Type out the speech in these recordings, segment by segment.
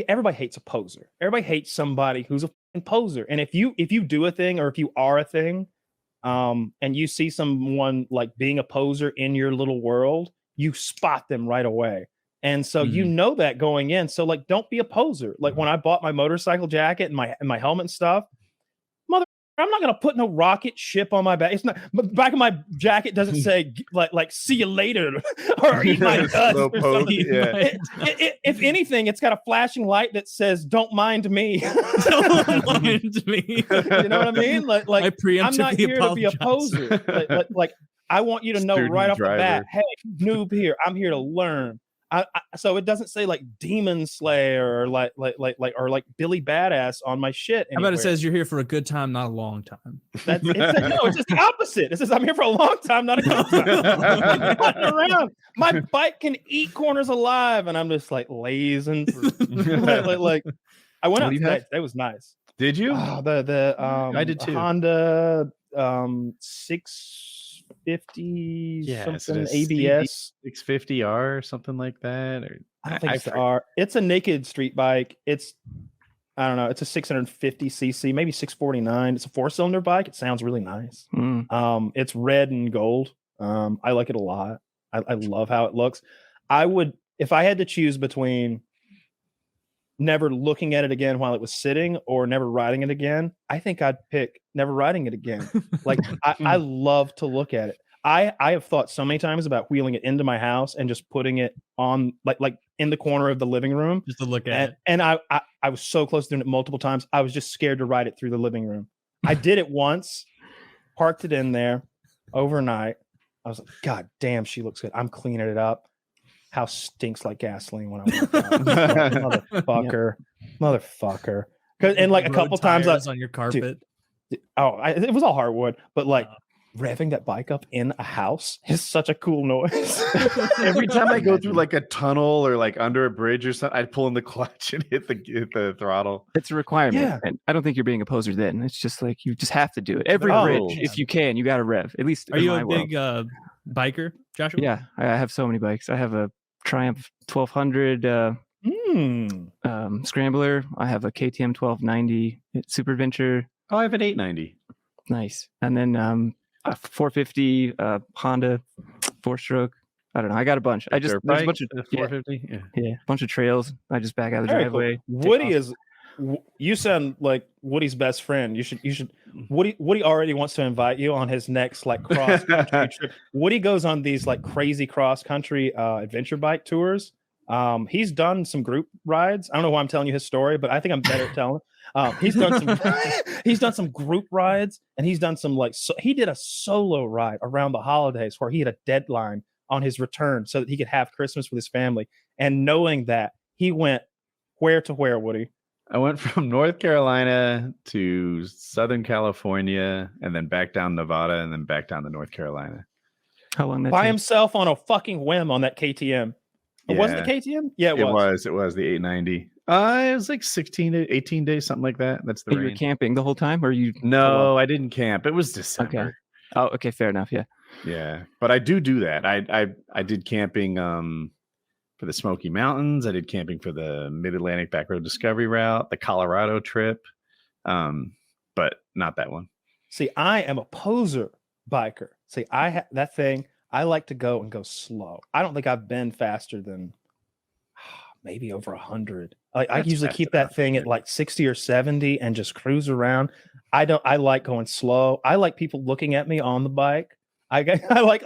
everybody hates a poser. Everybody hates somebody who's a fucking poser. And if you do a thing, or if you are a thing, and you see someone like being a poser in your little world, you spot them right away. And so you know that going in. So like, don't be a poser. Like when I bought my motorcycle jacket and my helmet and stuff, I'm not gonna put no rocket ship on my back. It's not back of my jacket doesn't say like see you later or eat my dust or something. Yeah. If anything, it's got a flashing light that says "Don't mind me." Don't mind me. You know what I mean? Like I'm not here to be a poser. Like I want you to know right off the bat, hey, noob here. I'm here to learn. So it doesn't say like Demon Slayer or like Billy Badass on my shit. How about it says you're here for a good time, not a long time? No, it's just the opposite. It says I'm here for a long time, not a good time. Around. My bike can eat corners alive, and I'm just like lazing through. like I went out today. That was nice. Did you? I did too. Honda 650 something ABS 650R or something like that. Or I don't think it's the R. It's a naked street bike. I don't know. It's a 650 cc, maybe 649. It's a 4-cylinder bike. It sounds really nice. It's red and gold. I like it a lot. I love how it looks. I would, if I had to choose between never looking at it again while it was sitting or never riding it again, I think I'd pick never riding it again. Like I love to look at it. I have thought so many times about wheeling it into my house and just putting it on like in the corner of the living room just to look at it. And I was so close to doing it multiple times. I was just scared to ride it through the living room. I did it once, parked it in there overnight. I was like, God damn, she looks good. I'm cleaning it up. House stinks like gasoline when I walk out. Motherfucker. And like a couple times on your carpet. Dude, it was all hardwood, but like revving that bike up in a house is such a cool noise. Every time I go through like a tunnel or like under a bridge or something, I'd pull in the clutch and hit the throttle. It's a requirement. Yeah. And I don't think you're being a poser then. It's just like you just have to do it. Every bridge, if you can, you got to rev. At least are you a big biker, Joshua? Yeah, I have so many bikes. I have a Triumph 1200 Scrambler. I have a KTM 1290 Super Adventure. Oh, I have an 890. Nice. And then a 450 Honda 4-stroke. I don't know. I got a bunch. There's a bunch of 450. Yeah, a bunch of trails. I just back out of the driveway. Cool. Woody is. You sound like Woody's best friend. You should. Woody already wants to invite you on his next like cross country trip. Woody goes on these like crazy cross country adventure bike tours. He's done some group rides. I don't know why I'm telling you his story, but I think I'm better at telling. He's done some group rides, and he's done some he did a solo ride around the holidays where he had a deadline on his return so that he could have Christmas with his family. And knowing that, he went where to where, Woody? I went from North Carolina to Southern California, and then back down Nevada, and then back down to North Carolina. How long that by take? himself on a fucking whim on that KTM? Yeah. Was it the KTM? Yeah, it was. It was the 890. It was like 16 to 18 days, something like that. That's the range. You were camping the whole time, or you? No, I didn't camp. It was December. Okay. Oh, okay, fair enough. Yeah. Yeah, but I do that. I did camping for the Smoky Mountains. I did camping for the Mid-Atlantic Backroad Discovery Route, the Colorado trip, but not that one. See, I am a poser biker. See, that thing. I like to go slow. I don't think I've been faster than maybe over 100. Like I usually keep that thing at like 60 or 70 and just cruise around. I like going slow. I like people looking at me on the bike. I like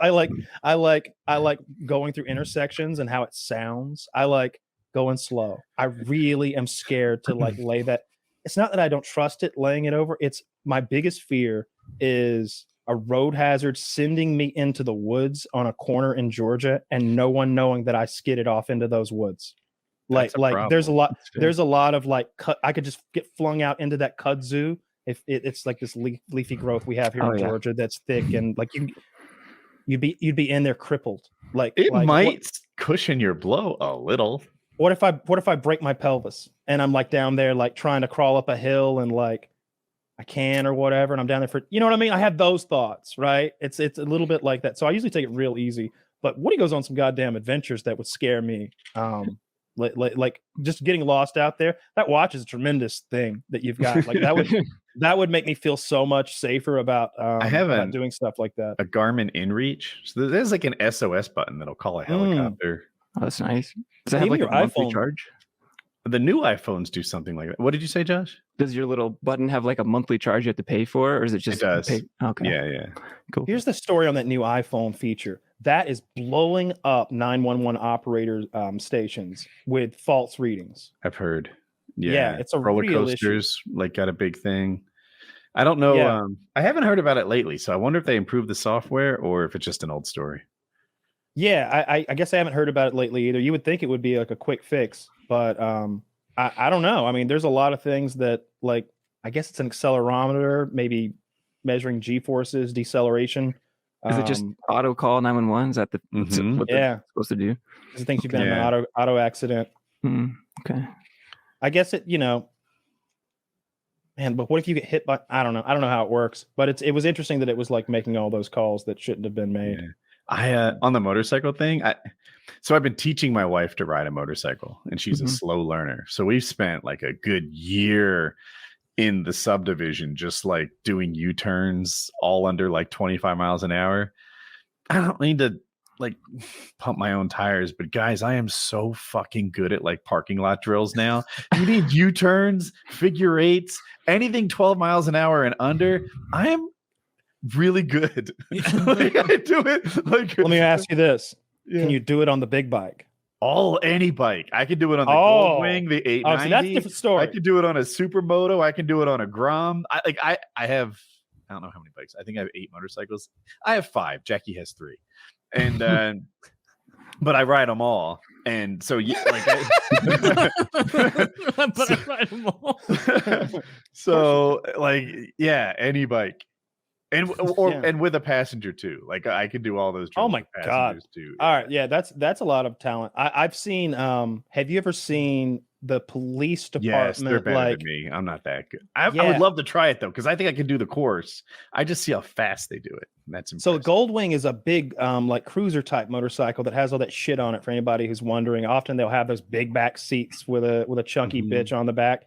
going through intersections and how it sounds. I like going slow. I really am scared to like lay that. It's not that I don't trust it laying it over. It's my biggest fear is a road hazard sending me into the woods on a corner in Georgia and no one knowing that I skidded off into those woods. Like there's a lot of like I could just get flung out into that kudzu if it's like this leafy growth we have here in Georgia that's thick and like you'd be in there crippled. Like it might cushion your blow a little. What if I break my pelvis and I'm like down there like trying to crawl up a hill and like I can or whatever, and I'm down there for, you know what I mean? I have those thoughts, right? It's a little bit like that. So I usually take it real easy. But Woody goes on some goddamn adventures that would scare me. like just getting lost out there. That watch is a tremendous thing that you've got. Like that would make me feel so much safer about about doing stuff like that. A Garmin InReach. So there's like an SOS button that'll call a helicopter. Oh, that's nice. Does that have like a monthly charge? The new iPhones do something like that. What did you say, Josh? Does your little button have like a monthly charge you have to pay for, or is it just? It does. Okay. Yeah. Cool. Here's the story on that new iPhone feature. That is blowing up 911 operator stations with false readings. I've heard. Yeah, it's a roller real coasters like got a big thing. I don't know. Yeah. I haven't heard about it lately, so I wonder if they improved the software or if it's just an old story. Yeah, I guess I haven't heard about it lately either. You would think it would be like a quick fix, but I don't know. I mean, there's a lot of things that, like, I guess it's an accelerometer, maybe measuring G-forces, deceleration. Is it just auto call 911? Is that what they're supposed to do? It thinks you've been in an auto accident. Okay. I guess it, man, but what if you get hit by, I don't know how it works, but it was interesting that it was like making all those calls that shouldn't have been made. Yeah. On the motorcycle thing, so I've been teaching my wife to ride a motorcycle, and she's a slow learner. So we've spent like a good year in the subdivision, just like doing U-turns all under like 25 miles an hour. I don't need to like pump my own tires, but guys, I am so fucking good at like parking lot drills now. You need U-turns, figure eights, anything 12 miles an hour and under. I am really good. Like, I do it. Like, let me ask you this: can you do it on the big bike? Any bike. I can do it on the Goldwing, the 890. Oh, see, that's a different story. I can do it on a Supermoto. I can do it on a Grom. I have, I don't know how many bikes. I think I have 8 motorcycles. I have 5. Jackie has 3, and but I ride them all. And so but I ride them all. So like, any bike. And with a passenger too. Like I could do all those. Oh my god! Too. All right, yeah, that's a lot of talent. I've seen. Have you ever seen the police department? Yes, they're better than me. I'm not that good. I would love to try it though, because I think I could do the course. I just see how fast they do it. That's impressive. So Goldwing is a big like cruiser type motorcycle that has all that shit on it. For anybody who's wondering, often they'll have those big back seats with a chunky bitch on the back,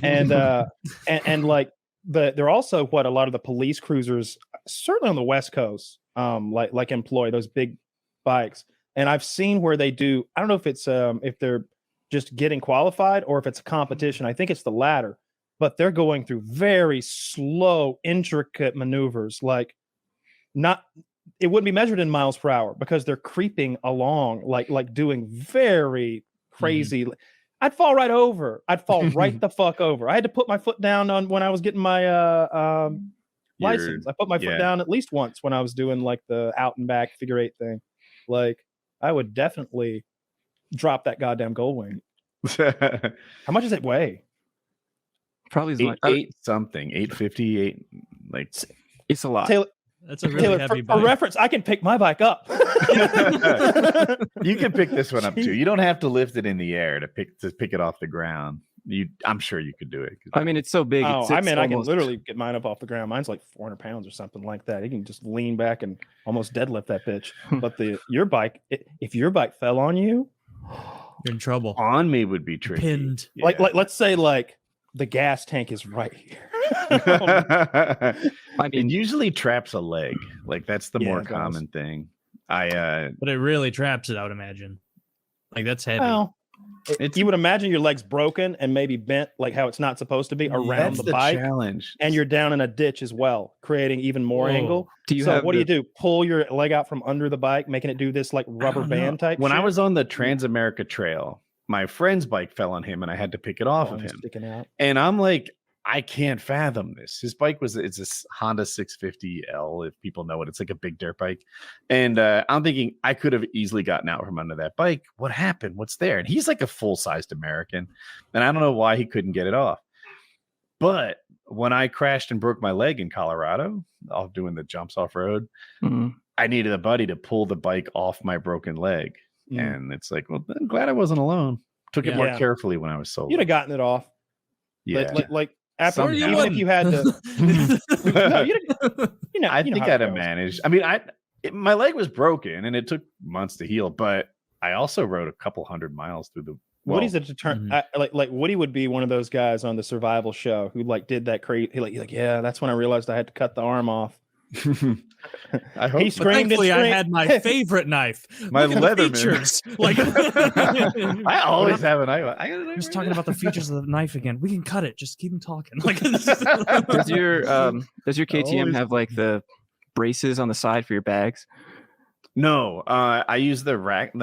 and like. They're also what a lot of the police cruisers, certainly on the West Coast, like employ those big bikes. And I've seen where they do. I don't know if it's if they're just getting qualified or if it's a competition. I think it's the latter. But they're going through very slow, intricate maneuvers. Like it wouldn't be measured in miles per hour because they're creeping along, like doing very crazy. I'd fall right over. I'd fall right the fuck over. I had to put my foot down on when I was getting my license. I put my foot down at least once when I was doing like the out and back figure 8 thing. Like I would definitely drop that goddamn Goldwing. How much does it weigh? Probably as much. 850. Like it's a lot. That's a really heavy bike. For reference, I can pick my bike up. You can pick this one up too. You don't have to lift it in the air to pick it off the ground. I'm sure you could do it. I mean, it's so big. Oh, I can literally get mine up off the ground. Mine's like 400 pounds or something like that. You can just lean back and almost deadlift that bitch. But your bike, if your bike fell on you, you're in trouble. On me would be tricky. Pinned. Yeah. Like let's say like the gas tank is right here. I mean, it usually traps a leg. Like that's the more common thing. But it really traps it, I would imagine. Like that's heavy. Well, you would imagine your leg's broken and maybe bent like how it's not supposed to be around the bike. Challenge. And you're down in a ditch as well, creating even more angle. What do you do? Pull your leg out from under the bike, making it do this like rubber band type When shit? I was on the Transamerica Trail, my friend's bike fell on him and I had to pick it off of him. Sticking out. And I'm like, I can't fathom this. His bike it's a Honda 650L, if people know it. It's like a big dirt bike. And I'm thinking I could have easily gotten out from under that bike. What happened? What's there? And he's like a full-sized American. And I don't know why he couldn't get it off. But when I crashed and broke my leg in Colorado, off doing the jumps off-road, I needed a buddy to pull the bike off my broken leg. And it's like, well, I'm glad I wasn't alone. Took it more carefully when I was solo. You'd have gotten it off. Yeah. Like after, even if you had to, I think I'd have managed. I mean, my leg was broken and it took months to heal, but I also rode a couple 100 miles through the Woody's a like Woody would be one of those guys on the survival show who like did that crazy. Like, yeah, that's when I realized I had to cut the arm off. I hope. He screamed. Thankfully, I had my favorite knife. My Look at the Leatherman. features. Like, I always have a knife. I got a knife. just talking about the features of the knife again. We can cut it. Just keep him talking. Like, Does your KTM Always- have like the braces on the side for your bags? No, I use the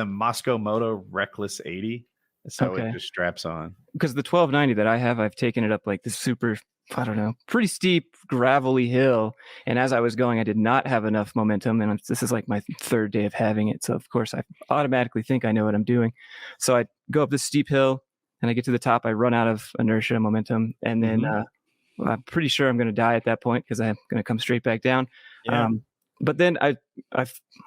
Moscow Moto Reckless 80, so Okay. it just straps on. Because the 1290 that I have, I've taken it up like this super, I don't know, pretty steep gravelly hill, and as I was going, I did not have enough momentum, and this is like my third day of having it, so of course I automatically think I know what I'm doing. So I go up this steep hill, and I get to the top, I run out of inertia, momentum, and then I'm pretty sure I'm going to die at that point because I'm going to come straight back down. Yeah. But then I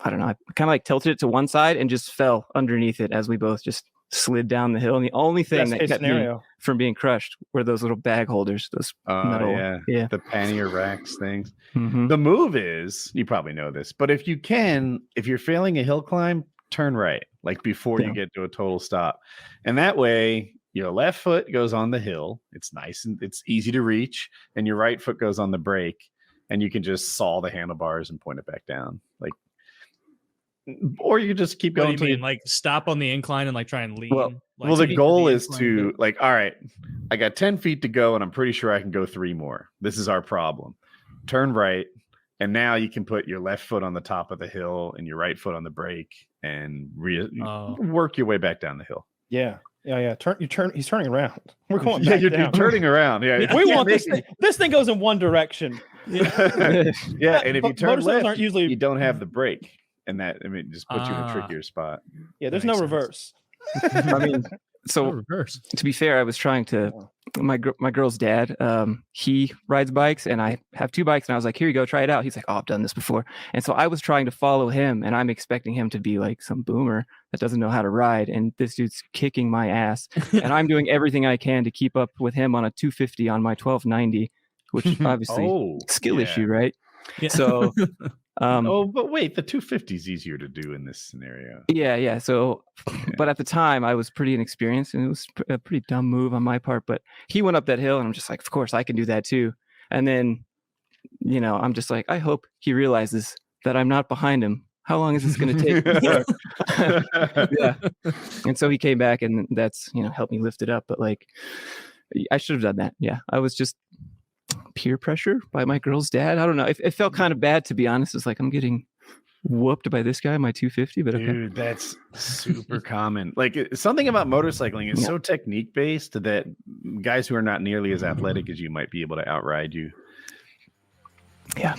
don't know, I kind of like tilted it to one side and just fell underneath it as we both just slid down the hill. And the only thing that kept me from being crushed were those little bag holders, those metal, the pannier racks things. Mm-hmm. The move is, you probably know this, but if you're failing a hill climb, turn right, like before you get to a total stop. And that way your left foot goes on the hill. It's nice and it's easy to reach. And your right foot goes on the brake. And you can just saw the handlebars and point it back down, like, or you just keep going. What do you mean, like stop on the incline and like try and lean? Well, the goal is to like, all right, I got 10 feet to go, and I'm pretty sure I can go 3 more. This is our problem. Turn right, and now you can put your left foot on the top of the hill and your right foot on the brake, and work your way back down the hill. Yeah. He's turning around. We're going. Yeah, you're turning around. Yeah, we want this thing. This thing goes in one direction. Yeah, and if you turn left, aren't usually... you don't have the brake, and that just puts you in a trickier spot. Yeah, there's no reverse. I mean, so reverse. To be fair, I was trying to. My girl's dad, he rides bikes, and I have 2 bikes, and I was like, "Here you go, try it out." He's like, "Oh, I've done this before," and so I was trying to follow him, and I'm expecting him to be like some boomer that doesn't know how to ride, and this dude's kicking my ass, and I'm doing everything I can to keep up with him on a 250 on my 1290, which is obviously skill issue, right? Yeah. So. But wait, the 250 is easier to do in this scenario. Yeah. So, but at the time I was pretty inexperienced, and it was a pretty dumb move on my part. But he went up that hill, and I'm just like, of course I can do that too. And then, I'm just like, I hope he realizes that I'm not behind him. How long is this going to take? Yeah. And so he came back, and that's helped me lift it up. But like, I should have done that. Yeah, I was just peer pressure by my girl's dad. I don't know. It felt kind of bad, to be honest. It's like I'm getting whooped by this guy, my 250. But dude, that's super common. Like something about motorcycling is so technique based that guys who are not nearly as athletic as you might be able to outride you. Yeah.